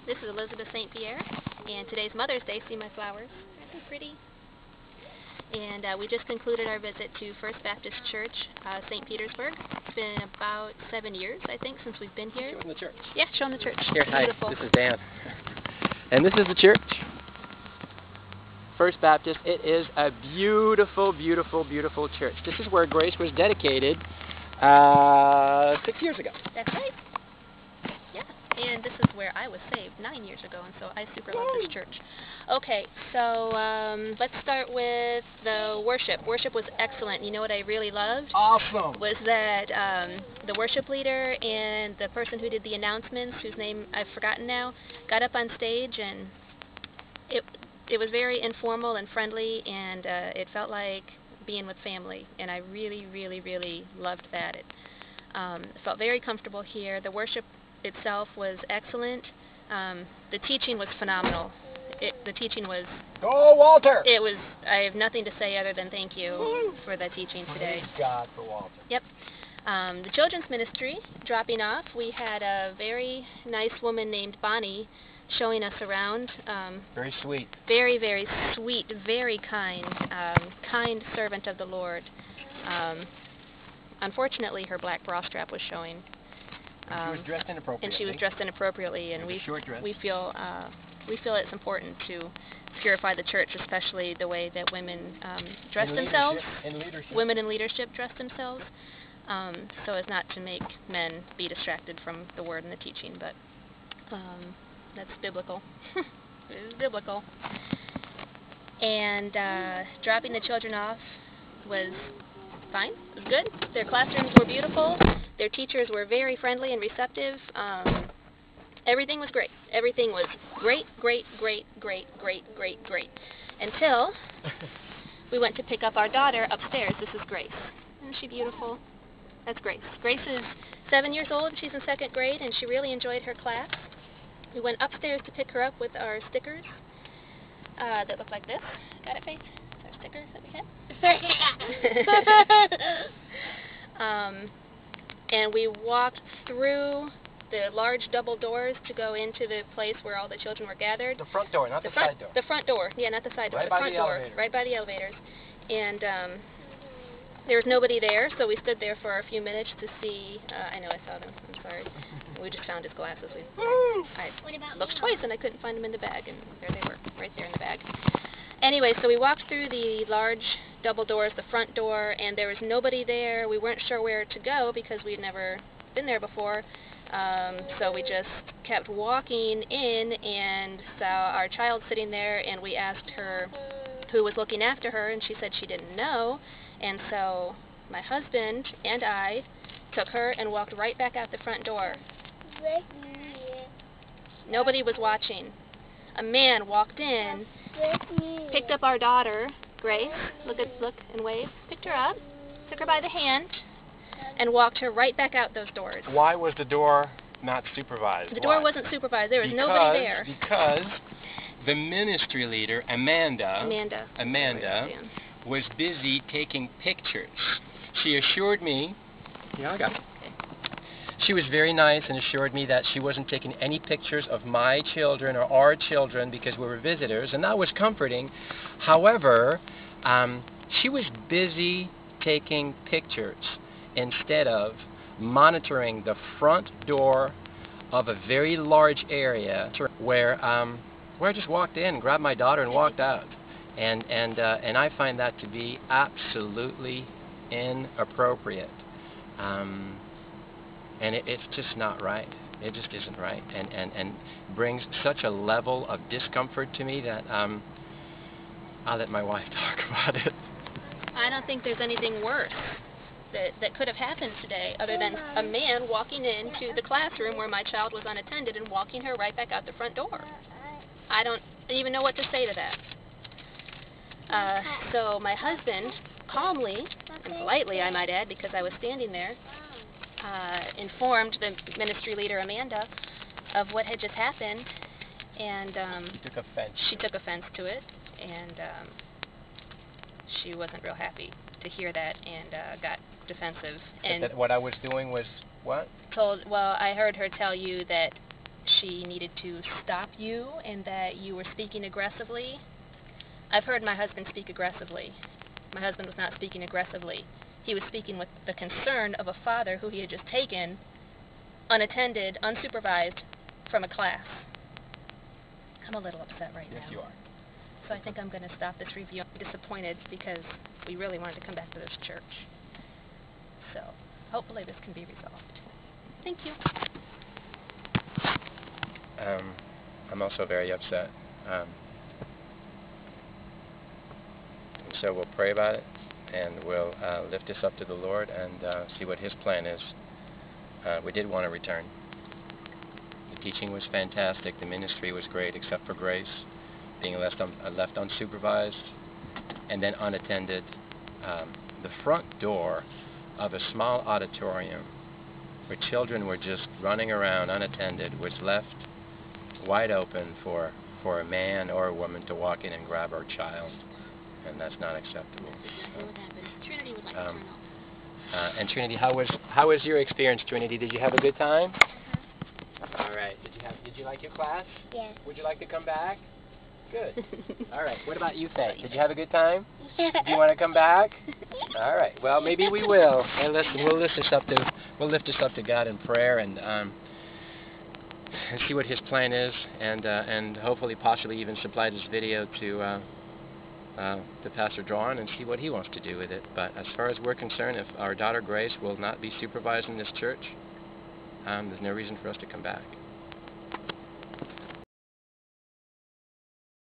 This is Elizabeth St.Pierre, and today's Mother's Day. See my flowers? Aren't they pretty? And we just concluded our visit to First Baptist Church, St. Petersburg. It's been about 7 years, I think, since we've been here. Showing the church. Yeah, showing the church. Here, hi, beautiful. this is Dan. And this is the church. First Baptist. It is a beautiful, beautiful, beautiful church. This is where Grace was dedicated 6 years ago. That's right. Yeah, and this is where I was saved 9 years ago, and so I super love this church. Okay, so let's start with the worship. Worship was excellent. You know what I really loved? Awesome. Was that the worship leader and the person who did the announcements, whose name I've forgotten now, got up on stage, and it was very informal and friendly, and it felt like being with family, and I really, really, really loved that. It felt very comfortable here. The worship itself was excellent. The teaching was phenomenal. The teaching was... Go, Walter! It was... I have nothing to say other than thank you for the teaching today. Praise God for Walter. Yep. The children's ministry, dropping off, we had a very nice woman named Bonnie showing us around. Very sweet. Very, very sweet, very kind, kind servant of the Lord. Unfortunately, her black bra strap was showing. She was dressed inappropriately. And she was dressed inappropriately, and we feel it's important to purify the church, especially the way that women dress themselves. Women in leadership dress themselves, so as not to make men be distracted from the word and the teaching. But that's biblical. It is biblical. And dropping the children off was fine. It was good. Their classrooms were beautiful. Their teachers were very friendly and receptive. Everything was great. Everything was great, great, great, great, great, great, great. Until we went to pick up our daughter upstairs. This is Grace. Isn't she beautiful? That's Grace. Grace is 7 years old. She's in 2nd grade, and she really enjoyed her class. We went upstairs to pick her up with our stickers that look like this. Got it, Faith? Our stickers that we had. And we walked through the large double doors to go into the place where all the children were gathered. The front door, not the side door. The front door. Yeah, not the side door. Right The by front the door. elevators. Right by the elevators. And there was nobody there, so we stood there for a few minutes to see. I know I saw them. I'm sorry. We just found his glasses. I looked twice and I couldn't find them in the bag, and there they were, right there in the bag. Anyway, so we walked through the large double doors, the front door, and there was nobody there. We weren't sure where to go because we'd never been there before. So we just kept walking in and saw our child sitting there, and we asked her who was looking after her, and she said she didn't know. And so my husband and I took her and walked right back out the front door. Nobody was watching. A man walked in, picked up our daughter, Grace, look and wave, picked her up, took her by the hand, and walked her right back out those doors. Why was the door not supervised? The door wasn't supervised. There was nobody there. Because the ministry leader, Amanda was busy taking pictures. She assured me, I got it. She was very nice and assured me that she wasn't taking any pictures of my children or our children because we were visitors, and that was comforting. However, she was busy taking pictures instead of monitoring the front door of a very large area where I just walked in, grabbed my daughter, and walked out. And I find that to be absolutely inappropriate. And it's just not right. It just isn't right, and brings such a level of discomfort to me that I'll let my wife talk about it. I don't think there's anything worse that could have happened today other than a man walking into the classroom where my child was unattended and walking her right back out the front door. I don't even know what to say to that. So my husband calmly, and politely I might add because I was standing there, informed the ministry leader, Amanda, of what had just happened, and she took offense to it, and she wasn't real happy to hear that, and got defensive. And that what I was doing was what? Well, I heard her tell you that she needed to stop you and that you were speaking aggressively. I've heard my husband speak aggressively. My husband was not speaking aggressively. He was speaking with the concern of a father who he had just taken, unattended, unsupervised, from a class. I'm a little upset right now. Yes, you are. So I think I'm going to stop this review. I'm disappointed because we really wanted to come back to this church. So hopefully this can be resolved. Thank you. I'm also very upset. So we'll pray about it, and we'll lift this up to the Lord and see what His plan is. We did want to return. The teaching was fantastic. The ministry was great, except for Grace being left unsupervised and then unattended. The front door of a small auditorium where children were just running around unattended was left wide open for a man or a woman to walk in and grab our child, and that's not acceptable. Trinity would like to turn off. And Trinity, how was your experience, Trinity? Did you have a good time? All right. Did you like your class? Yes. Would you like to come back? Good. All right. What about you, Faye? Did you have a good time? Do you want to come back? All right. Well, maybe we will. Hey, listen, we'll lift this up to God in prayer and see what His plan is, and hopefully, possibly even supply this video to Pastor Drawn and see what he wants to do with it. But as far as we're concerned, if our daughter Grace will not be supervised in this church, there's no reason for us to come back.